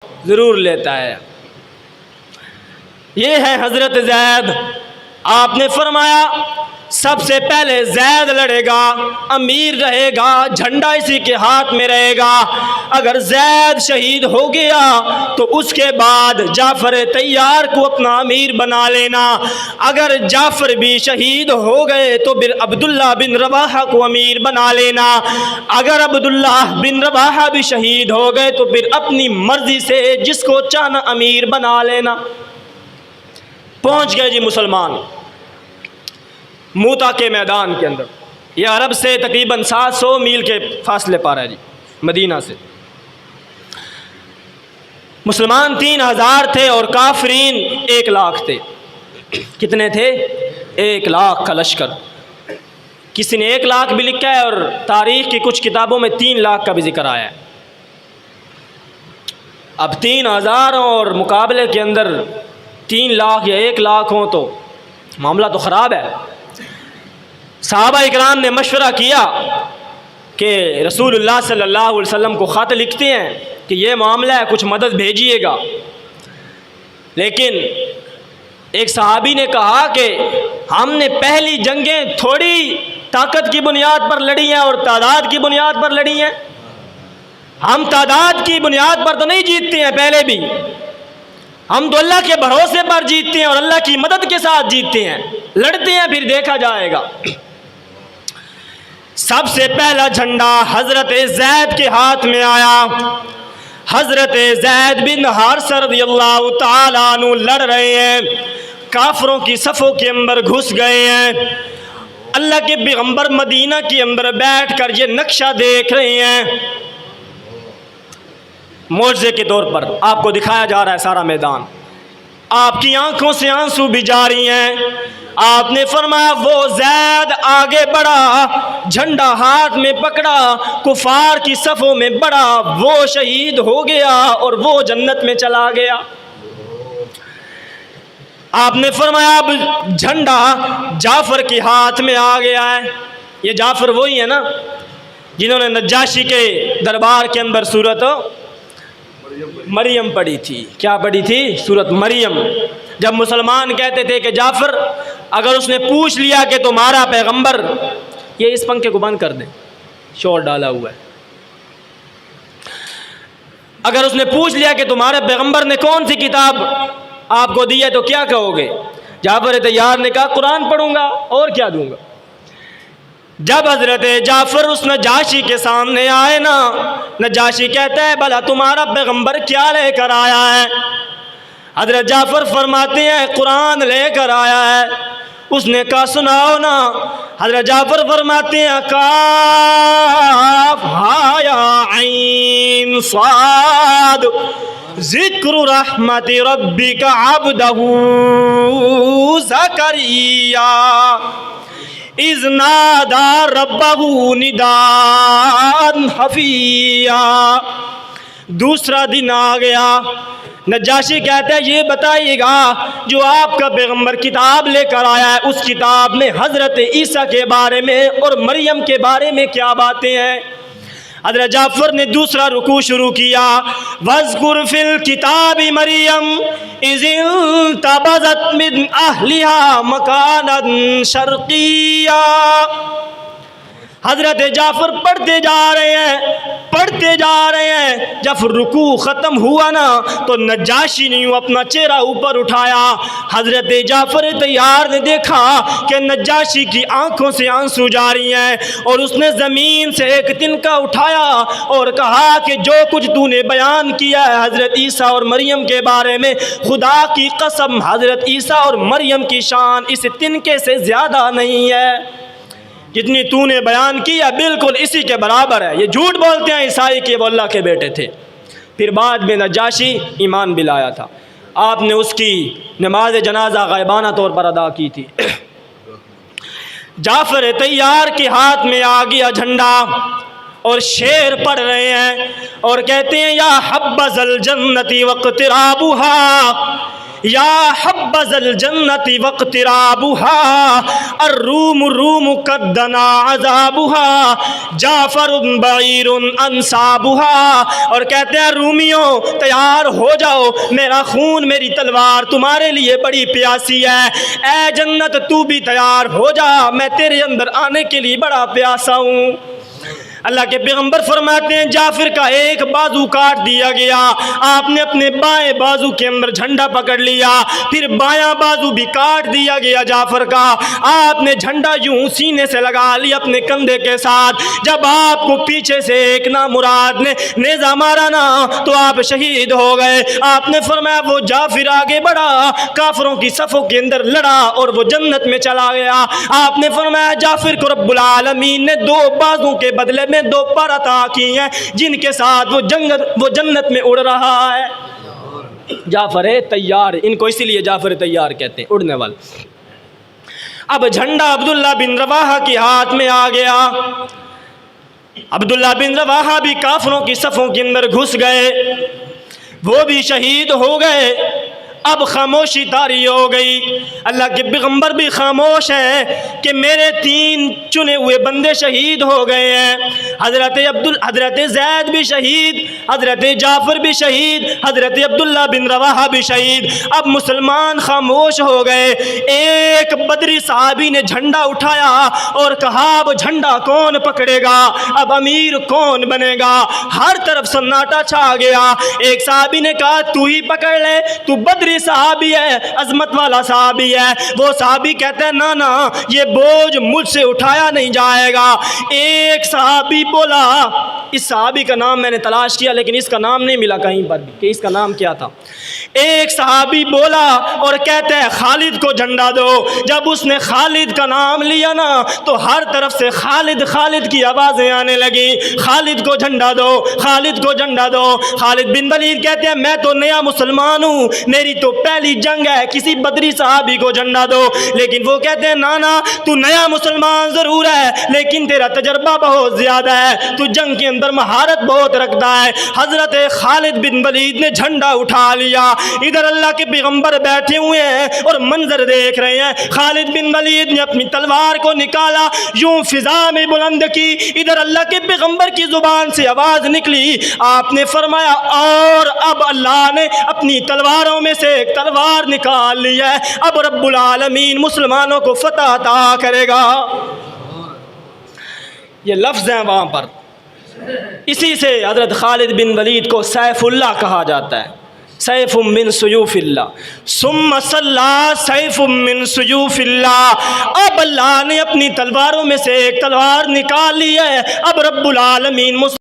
ضرور لیتا ہے۔ یہ ہے حضرت زید۔ آپ نے فرمایا سب سے پہلے زید لڑے گا، امیر رہے گا، جھنڈا اسی کے ہاتھ میں رہے گا۔ اگر زید شہید ہو گیا تو اس کے بعد جعفر طیار کو اپنا امیر بنا لینا۔ اگر جعفر بھی شہید ہو گئے تو پھر عبداللہ بن رواحہ کو امیر بنا لینا۔ اگر عبداللہ بن رواحہ بھی شہید ہو گئے تو پھر اپنی مرضی سے جس کو چاہنا امیر بنا لینا۔ پہنچ گئے جی مسلمان موتا کے میدان کے اندر۔ یہ عرب سے تقریباً 700 میل کے فاصلے پر ہے جی، مدینہ سے۔ مسلمان 3000 تھے اور کافرین 1 لاکھ تھے۔ کتنے تھے؟ 1 لاکھ کا لشکر۔ کسی نے 1 لاکھ بھی لکھا ہے اور تاریخ کی کچھ کتابوں میں 3 لاکھ کا بھی ذکر آیا ہے۔ اب 3000 اور مقابلے کے اندر 3 لاکھ یا 1 لاکھ ہوں تو معاملہ تو خراب ہے۔ صحابہ اکرام نے مشورہ کیا کہ رسول اللہ صلی اللہ علیہ وسلم کو خط لکھتے ہیں کہ یہ معاملہ ہے، کچھ مدد بھیجیے گا۔ لیکن ایک صحابی نے کہا کہ ہم نے پہلی جنگیں تھوڑی طاقت کی بنیاد پر لڑی ہیں اور تعداد کی بنیاد پر لڑی ہیں، ہم تعداد کی بنیاد پر تو نہیں جیتتے ہیں، پہلے بھی ہم تو اللہ کے بھروسے پر جیتتے ہیں اور اللہ کی مدد کے ساتھ جیتتے ہیں، لڑتے ہیں پھر دیکھا جائے گا۔ سب سے پہلا جھنڈا حضرت زید کے ہاتھ میں آیا۔ حضرت زید بن حارثہ رضی اللہ تعالیٰ عنہ لڑ رہے ہیں، کافروں کی صفوں کے اندر گھس گئے ہیں۔ اللہ کے پیغمبر مدینہ کے اندر بیٹھ کر یہ نقشہ دیکھ رہے ہیں۔ معجزے کے طور پر آپ کو دکھایا جا رہا ہے سارا میدان، آپ کی آنکھوں سے آنسو بھی جاری ہیں۔ آپ نے فرمایا وہ زید آگے بڑھا، جھنڈا ہاتھ میں پکڑا، کفار کی صفوں میں بڑھا، وہ شہید ہو گیا اور وہ جنت میں چلا گیا۔ آپ نے فرمایا اب جھنڈا جعفر کے ہاتھ میں آ گیا ہے۔ یہ جعفر وہی ہے نا جنہوں نے نجاشی کے دربار کے اندر سورت مریم پڑھی تھی۔ کیا پڑھی تھی؟ سورت مریم۔ جب مسلمان کہتے تھے کہ جعفر اگر اس نے پوچھ لیا کہ تمہارا پیغمبر، یہ اس پنکھے کو بند کر دیں، شور ڈالا ہوا ہے، اگر اس نے پوچھ لیا کہ تمہارے پیغمبر نے کون سی کتاب آپ کو دی ہے تو کیا کہو گے؟ جعفر طیار نے کہا قرآن پڑھوں گا اور کیا دوں گا۔ جب حضرت جعفر اس نجاشی کے سامنے آئے نا، نجاشی کہتا ہے بھلا تمہارا پیغمبر کیا لے کر آیا ہے؟ حضرت جعفر فرماتے ہیں قرآن لے کر آیا ہے۔ اس نے کہا سناؤ نا۔ حضرت جعفر فرماتے ہیں کاف ہا یا عین صاد ذکر رحمت ربک عبدہ زکریا اذ نادى ربه نداء خفیا۔ دوسرا دن آ گیا، نجاشی کہتے ہیں یہ بتائیے گا جو آپ کا پیغمبر کتاب لے کر آیا ہے اس کتاب میں حضرت عیسیٰ کے بارے میں اور مریم کے بارے میں کیا باتیں ہیں؟ حضرت جعفر نے دوسرا رکوع شروع کیا، وَاذْكُرْ فِي الْكِتَابِ مَرْيَمَ إِذِ انتبذت مِنْ أَهْلِهَا مَكَانًا شَرْقِيًّا۔ حضرت جعفر پڑھتے جا رہے ہیں، جب رکوع ختم ہوا نا تو نجاشی نے اپنا چہرہ اوپر اٹھایا۔ حضرت جعفر طیار نے دیکھا کہ نجاشی کی آنکھوں سے آنسو جاری ہیں اور اس نے زمین سے ایک تنکا اٹھایا اور کہا کہ جو کچھ تو نے بیان کیا ہے حضرت عیسیٰ اور مریم کے بارے میں، خدا کی قسم حضرت عیسیٰ اور مریم کی شان اس تنکے سے زیادہ نہیں ہے، جتنی تو نے بیان کیا بالکل اسی کے برابر ہے۔ یہ جھوٹ بولتے ہیں عیسائی کہ وہ اللہ کے بیٹے تھے۔ پھر بعد میں نجاشی ایمان بھی لایا تھا، آپ نے اس کی نماز جنازہ غائبانہ طور پر ادا کی تھی۔ جعفر طیار کے ہاتھ میں آ گیا جھنڈا اور شعر پڑھ رہے ہیں اور کہتے ہیں یا حبذ الجنت واقترابها یا حبذ الجنت واقترابها الروم روم قد دنا عذابها جعفر بعیر انصابها، اور کہتے ہیں رومیوں تیار ہو جاؤ، میرا خون میری تلوار تمہارے لیے بڑی پیاسی ہے، اے جنت تو بھی تیار ہو جا، میں تیرے اندر آنے کے لیے بڑا پیاسا ہوں۔ اللہ کے پیغمبر فرماتے ہیں جعفر کا ایک بازو کاٹ دیا گیا، آپ نے اپنے بائیں بازو کے اندر جھنڈا پکڑ لیا، پھر بایاں بازو بھی کاٹ دیا گیا جعفر کا، آپ نے جھنڈا یوں سینے سے لگا لیا اپنے کندھے کے ساتھ، جب آپ کو پیچھے سے ایک نامراد نے نیزہ مارا نا تو آپ شہید ہو گئے۔ آپ نے فرمایا وہ جعفر آگے بڑھا، کافروں کی صفوں کے اندر لڑا اور وہ جنت میں چلا گیا۔ آپ نے فرمایا جعفر کو رب العالمین نے دو بازوں کے بدلے میں دو پر عطا کی ہیں جن کے ساتھ وہ جنت میں اڑ رہا ہے۔ جعفر تیار، ان کو اسی لیے جعفر تیار کہتے ہیں، اڑنے والے۔ اب جھنڈا عبداللہ بن رواحہ کے ہاتھ میں آ گیا، عبداللہ بن رواحہ بھی کافروں کی صفوں کے اندر گھس گئے، وہ بھی شہید ہو گئے۔ اب خاموشی طاری ہو گئی، اللہ کے پیغمبر بھی خاموش ہیں کہ میرے تین چنے ہوئے بندے شہید ہو گئے ہیں، حضرت زید بھی شہید، حضرت جعفر بھی شہید، حضرت عبداللہ بن رواحہ بھی شہید۔ اب مسلمان خاموش ہو گئے۔ ایک بدری صحابی نے جھنڈا اٹھایا اور کہا اب جھنڈا کون پکڑے گا، اب امیر کون بنے گا؟ ہر طرف سناٹا چھا گیا۔ ایک صحابی نے کہا تو ہی پکڑ لے، تو بدری صحابی ہے، عظمت والا صحابی ہے۔ وہ صحابی کہتے ہیں نا نا یہ بوجھ مجھ سے اٹھایا نہیں جائے گا۔ ایک صحابی بولا، اس صحابی کا نام میں نے تلاش کیا لیکن اس کا نام نہیں ملا کہیں پر بھی کہ اس کا نام کیا تھا۔ ایک صحابی بولا اور کہتے ہیں خالد کو جھنڈا دو۔ جب اس نے خالد کا نام لیا نا تو ہر طرف سے خالد خالد کی آوازیں آنے لگی، خالد کو جھنڈا دو، خالد کو جھنڈا دو۔ خالد بن ولید کہتے ہیں میں تو نیا مسلمان ہوں، میری تو پہلی جنگ ہے، کسی بدری صحابی کو جھنڈا دو۔ لیکن وہ کہتے ہیں نانا تو نیا مسلمان ضرور ہے لیکن تیرا تجربہ بہت زیادہ ہے، تو جنگ کے اندر مہارت بہت رکھتا ہے۔ حضرت خالد بن ولید نے جھنڈا اٹھا لیا، ادھر اللہ کے پیغمبر بیٹھے ہوئے ہیں اور منظر دیکھ رہے ہیں۔ خالد بن ولید نے اپنی تلوار کو نکالا، یوں فضا میں بلند کی، ادھر اللہ کے پیغمبر کی زبان سے آواز نکلی، آپ نے فرمایا اور اب اللہ نے اپنی تلواروں میں سے ایک تلوار نکال لی ہے، اب رب العالمین مسلمانوں کو فتح عطا کرے گا۔ یہ لفظ ہیں وہاں پر، اسی سے حضرت خالد بن ولید کو سیف اللہ کہا جاتا ہے، سیف من سیوف اللہ، ثم صلی سیف من سیوف اللہ۔ اب اللہ نے اپنی تلواروں میں سے ایک تلوار نکال لی ہے، اب رب العالمین